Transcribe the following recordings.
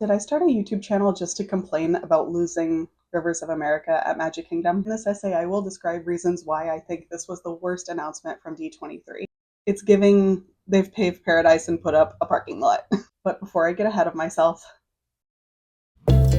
Did I start a YouTube channel just to complain about losing Rivers of America at Magic Kingdom? In this essay, I will describe reasons why I think this was the worst announcement from D23. It's giving they've paved paradise and put up a parking lot. But before I get ahead of myself, hey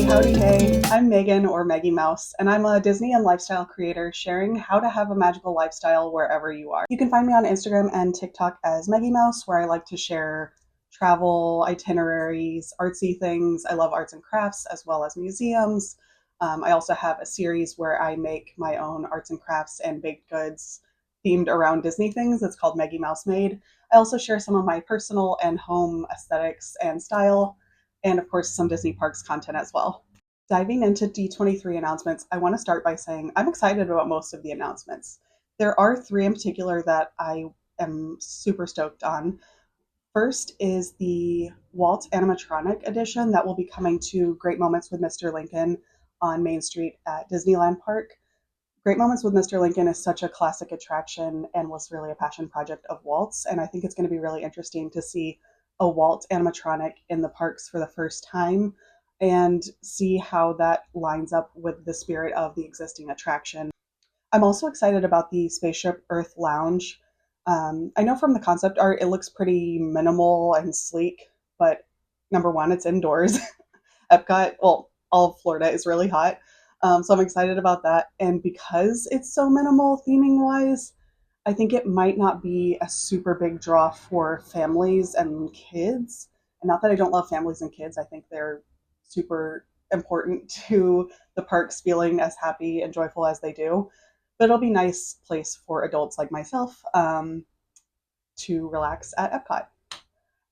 howdy hey, I'm Megan or Maggie Mouse, and I'm a Disney and lifestyle creator sharing how to have a magical lifestyle wherever you are. You can find me on Instagram and TikTok as Maggie Mouse, where I like to share travel, itineraries, artsy things. I love arts and crafts as well as museums. I also have a series where I make my own arts and crafts and baked goods themed around Disney things. It's called Maggie Mouse Made. I also share some of my personal and home aesthetics and style, and of course some Disney Parks content as well. Diving into D23 announcements, I want to start by saying I'm excited about most of the announcements. There are three in particular that I am super stoked on. First is the Walt animatronic edition that will be coming to Great Moments with Mr. Lincoln on Main Street at Disneyland Park. Great Moments with Mr. Lincoln is such a classic attraction and was really a passion project of Walt's, and I think it's going to be really interesting to see a Walt animatronic in the parks for the first time and see how that lines up with the spirit of the existing attraction. I'm also excited about the Spaceship Earth Lounge. I know from the concept art, it looks pretty minimal and sleek, but number one, it's indoors. Epcot, well, all of Florida is really hot. So I'm excited about that. And because it's so minimal theming wise, I think it might not be a super big draw for families and kids. And not that I don't love families and kids, I think they're super important to the parks feeling as happy and joyful as they do. But it'll be a nice place for adults like myself to relax at Epcot.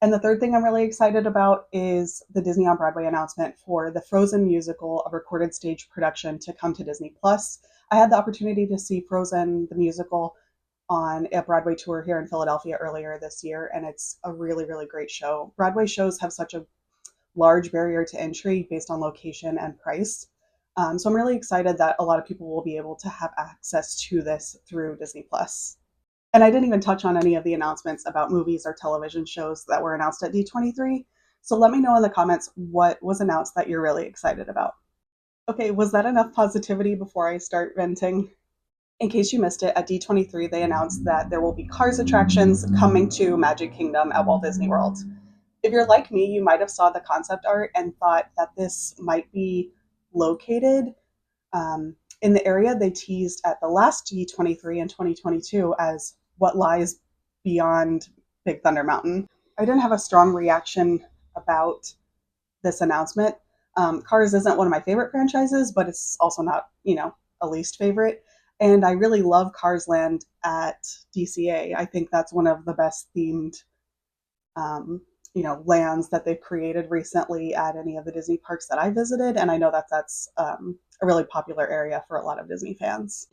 And the third thing I'm really excited about is the Disney on Broadway announcement for the Frozen musical, a recorded stage production to come to Disney Plus. I had the opportunity to see Frozen, the musical, on a Broadway tour here in Philadelphia earlier this year, and it's a really, really great show. Broadway shows have such a large barrier to entry based on location and price. So I'm really excited that a lot of people will be able to have access to this through Disney Plus. And I didn't even touch on any of the announcements about movies or television shows that were announced at D23. So let me know in the comments what was announced that you're really excited about. Okay, was that enough positivity before I start venting? In case you missed it, at D23 they announced that there will be Cars attractions coming to Magic Kingdom at Walt Disney World. If you're like me, you might have saw the concept art and thought that this might be located in the area they teased at the last D23 in 2022 as what lies beyond Big Thunder Mountain. I didn't have a strong reaction about this announcement. Cars isn't one of my favorite franchises, but it's also not, a least favorite. And I really love Cars Land at DCA. I think that's one of the best themed lands that they've created recently at any of the Disney parks that I visited. And I know that that's a really popular area for a lot of Disney fans.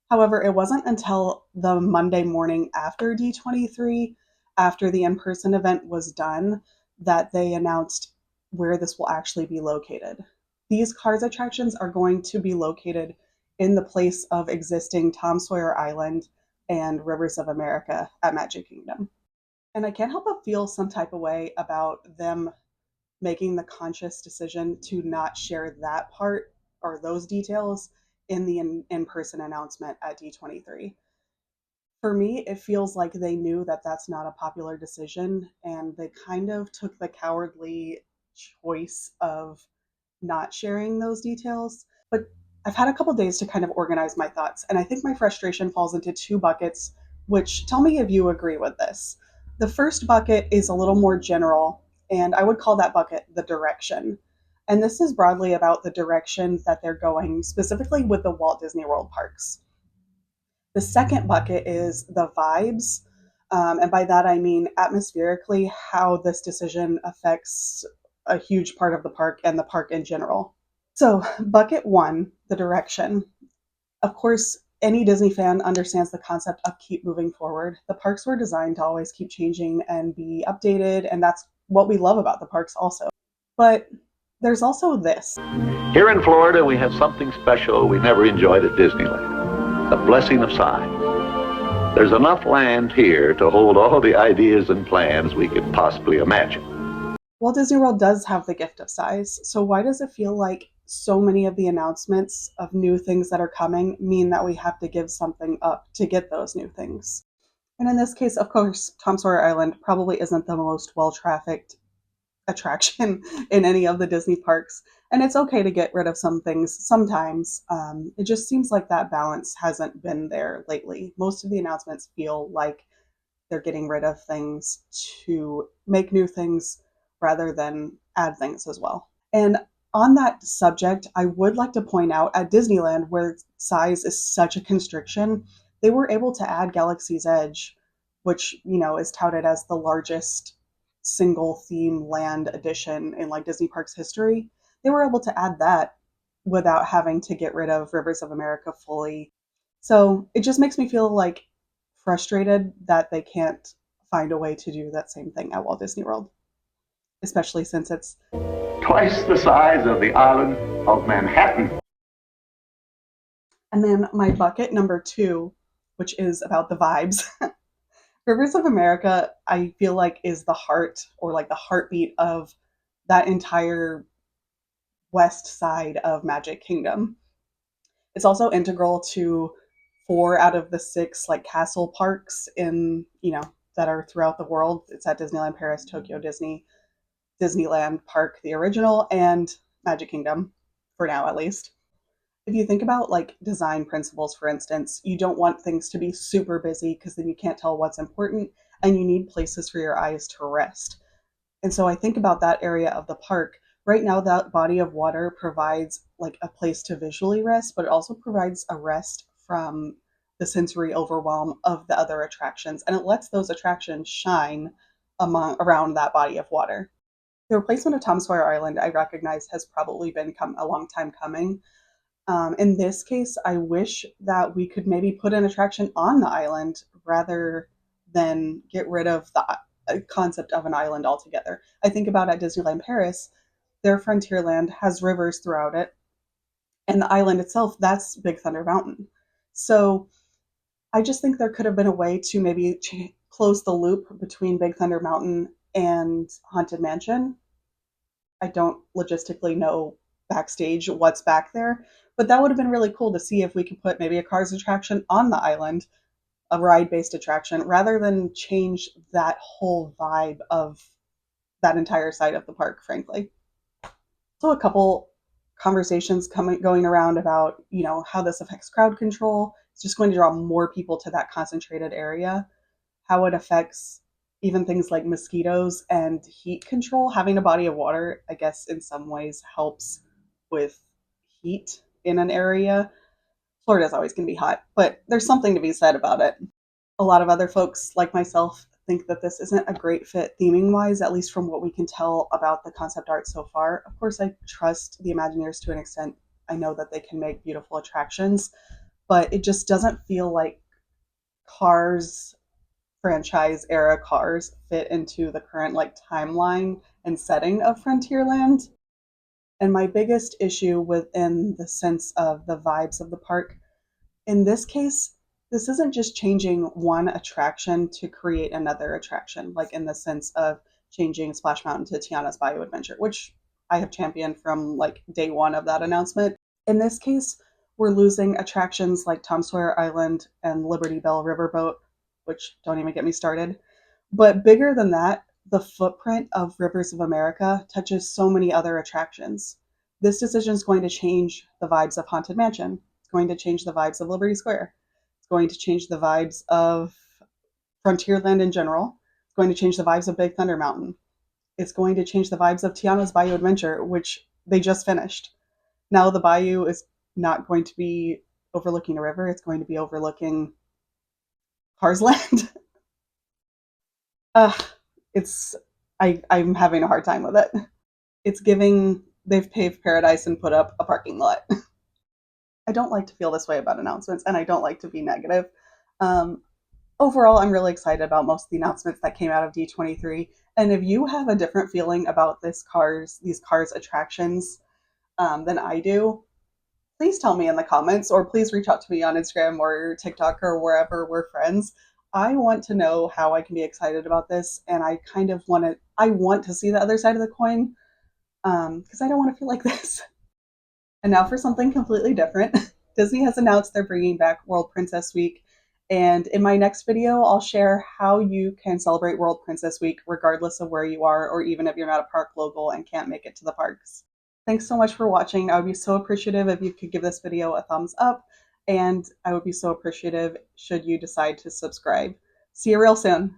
However, it wasn't until the Monday morning after D23, after the in-person event was done, that they announced where this will actually be located. These Cars attractions are going to be located in the place of existing Tom Sawyer Island and Rivers of America at Magic Kingdom. And I can't help but feel some type of way about them making the conscious decision to not share that part or those details in the in-person announcement at D23. For me, it feels like they knew that that's not a popular decision, and they kind of took the cowardly choice of not sharing those details. But I've had a couple days to kind of organize my thoughts, and I think my frustration falls into two buckets, which tell me if you agree with this. The first bucket is a little more general, and I would call that bucket the direction. And this is broadly about the direction that they're going, specifically with the Walt Disney World parks. The second bucket is the vibes, and by that I mean atmospherically how this decision affects a huge part of the park and the park in general. So, bucket one, the direction. Of course, any Disney fan understands the concept of keep moving forward. The parks were designed to always keep changing and be updated, and that's what we love about the parks also. But there's also this. Here in Florida, we have something special we never enjoyed at Disneyland, the blessing of sign. There's enough land here to hold all the ideas and plans we could possibly imagine. Walt Disney World does have the gift of size, so why does it feel like so many of the announcements of new things that are coming mean that we have to give something up to get those new things? And in this case, of course, Tom Sawyer Island probably isn't the most well trafficked attraction in any of the Disney parks. And it's okay to get rid of some things sometimes. It just seems like that balance hasn't been there lately. Most of the announcements feel like they're getting rid of things to make new things rather than add things as well. And on that subject, I would like to point out at Disneyland, where size is such a constriction, they were able to add Galaxy's Edge, which, is touted as the largest single theme land addition in like Disney Parks history. They were able to add that without having to get rid of Rivers of America fully. So it just makes me feel like frustrated that they can't find a way to do that same thing at Walt Disney World, especially since it's Twice the size of the island of Manhattan. And then my bucket number two, which is about the vibes. Rivers of America, I feel like is the heart or like the heartbeat of that entire west side of Magic Kingdom. It's also integral to four out of the six like castle parks in, that are throughout the world. It's at Disneyland Paris, Tokyo Disney, Disneyland Park, the original, and Magic Kingdom, for now at least. If you think about like design principles, for instance, you don't want things to be super busy because then you can't tell what's important and you need places for your eyes to rest. And so I think about that area of the park. Right now, that body of water provides like a place to visually rest, but it also provides a rest from the sensory overwhelm of the other attractions. And it lets those attractions shine around that body of water. The replacement of Tom Sawyer Island, I recognize, has probably been a long time coming. In this case, I wish that we could maybe put an attraction on the island rather than get rid of the concept of an island altogether. I think about at Disneyland Paris, their Frontierland has rivers throughout it, and the island itself, that's Big Thunder Mountain. So I just think there could have been a way to maybe close the loop between Big Thunder Mountain and Haunted Mansion. I don't logistically know backstage what's back there, but that would have been really cool to see if we could put maybe a Cars attraction on the island, a ride based attraction, rather than change that whole vibe of that entire side of the park, frankly. So a couple conversations going around about, how this affects crowd control. It's just going to draw more people to that concentrated area. How it affects even things like mosquitoes and heat control. Having a body of water, I guess, in some ways helps with heat in an area. Florida's always going to be hot, but there's something to be said about it. A lot of other folks, like myself, think that this isn't a great fit theming wise, at least from what we can tell about the concept art so far. Of course, I trust the Imagineers to an extent. I know that they can make beautiful attractions, but it just doesn't feel like Cars franchise era cars fit into the current like timeline and setting of Frontierland. And my biggest issue within the sense of the vibes of the park, in this case, this isn't just changing one attraction to create another attraction, like in the sense of changing Splash Mountain to Tiana's Bayou Adventure, which I have championed from like day one of that announcement. In this case, we're losing attractions like Tom Sawyer Island and Liberty Bell Riverboat, which don't even get me started. But bigger than that, the footprint of Rivers of America touches so many other attractions. This decision is going to change the vibes of Haunted Mansion. It's going to change the vibes of Liberty Square. It's going to change the vibes of Frontierland in general. It's going to change the vibes of Big Thunder Mountain. It's going to change the vibes of Tiana's Bayou Adventure, which they just finished. Now the bayou is not going to be overlooking a river. It's going to be overlooking Cars Land. uh, it's I'm having a hard time with it. It's giving they've paved paradise and put up a parking lot. I don't like to feel this way about announcements, and I don't like to be negative. Um, Overall, I'm really excited about most of the announcements that came out of D23. And if you have a different feeling about these cars attractions than I do, please tell me in the comments, or please reach out to me on Instagram or TikTok or wherever we're friends. I want to know how I can be excited about this, and I kind of want to. I want to see the other side of the coin because I don't want to feel like this. And now for something completely different. Disney has announced they're bringing back World Princess Week. And in my next video, I'll share how you can celebrate World Princess Week regardless of where you are, or even if you're not a park local and can't make it to the parks. Thanks so much for watching. I would be so appreciative if you could give this video a thumbs up, and I would be so appreciative should you decide to subscribe. See you real soon.